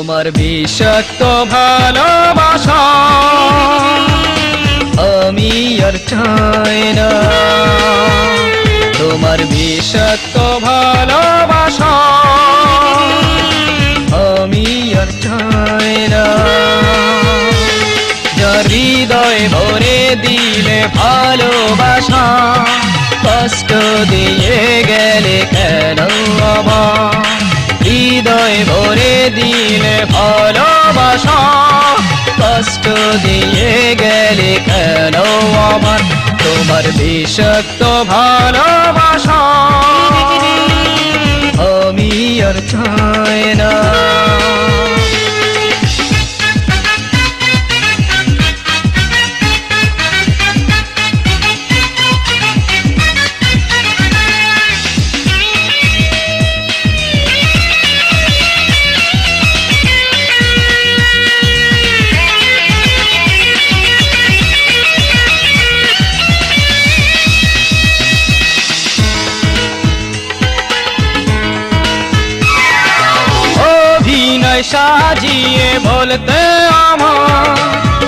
তোমার বিষাক্ত ভালোবাসা আমি আর চাই না, তোমার বিষাক্ত ভালোবাসা আমি আর চাই না। যার হৃদয় ভরে দিলে ভালোবাসা কষ্ট দিয়ে গেলে কেন আমার, হৃদয় ভরে দিলে ভালোবাসা কষ্ট দিয়ে গেলে কেন আমার, তোমার বিষাক্ত ভালোবাসা আমি আর চাই না। সাজিয়ে বলতে আমার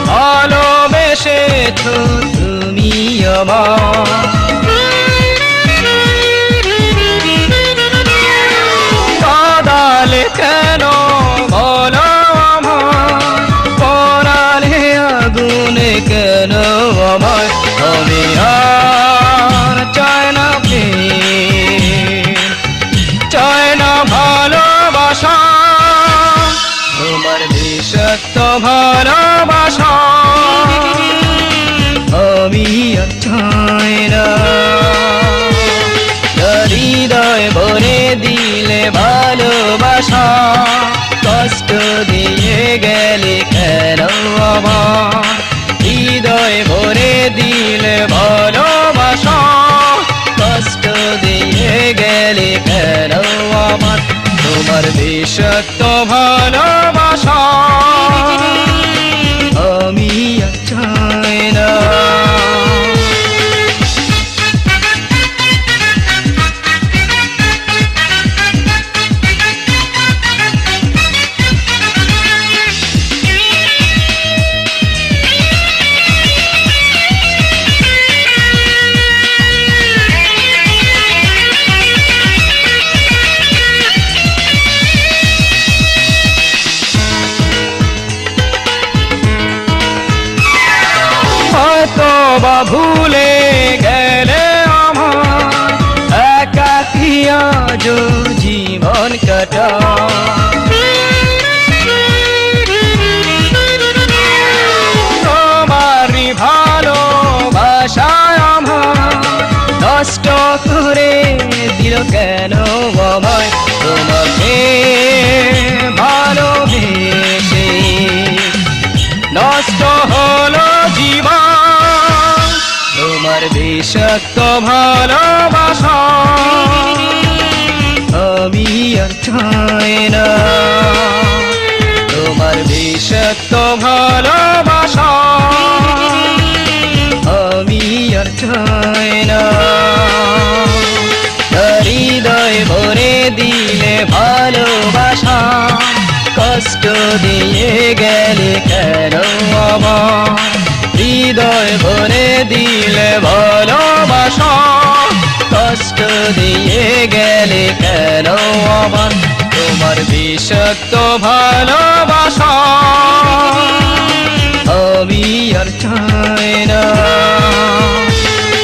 ভালোবেসেছো তুমি আমার, কাদালে কেন বলো আমার, পরালে আগুনে কেন আমার, আমি আর চাই না প্রেম, চাই না ভালোবাসা, তোমার বিষাক্ত ভালোবাসা আমি আর চাই না। হৃদয় ভরে দিলে ভালোবাসা কষ্ট দিয়ে গেলে কেন আমার, হৃদয় ভরে দিলে ভালোবাসা কষ্ট দিয়ে গেলে কেন আমার, তোমার বিষাক্ত ভালোবাসা আমি আর চাই না। বা ভুলে গেলে আমার একাকী আজ জীবন কাটা, তোমারই ভালোবাসায় আমার নষ্ট করে দিল কেন আমায়, তোমাকে ভালোবেসে নষ্ট হলো জীবন, তোমার বিষাক্ত ভালোবাসা আমি আর চাই না, তোমার বিষাক্ত ভালোবাসা আমি আর চাই না। হৃদয় ভরে দিলে ভালোবাসা কষ্ট দিয়ে গেলে কেন আমার, হৃদয় ভরে দিলে ভালোবাসা কষ্ট দিয়ে গেলে কেন আমার, তোমার বিষাক্ত ভালোবাসা আমি আর চাই না,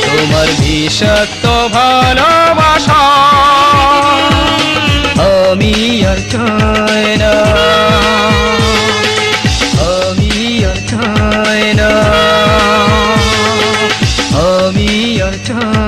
তোমার বিষাক্ত ভালোবাসা আমি আর চাই না, আমি আর চাই না, আমি আর চাই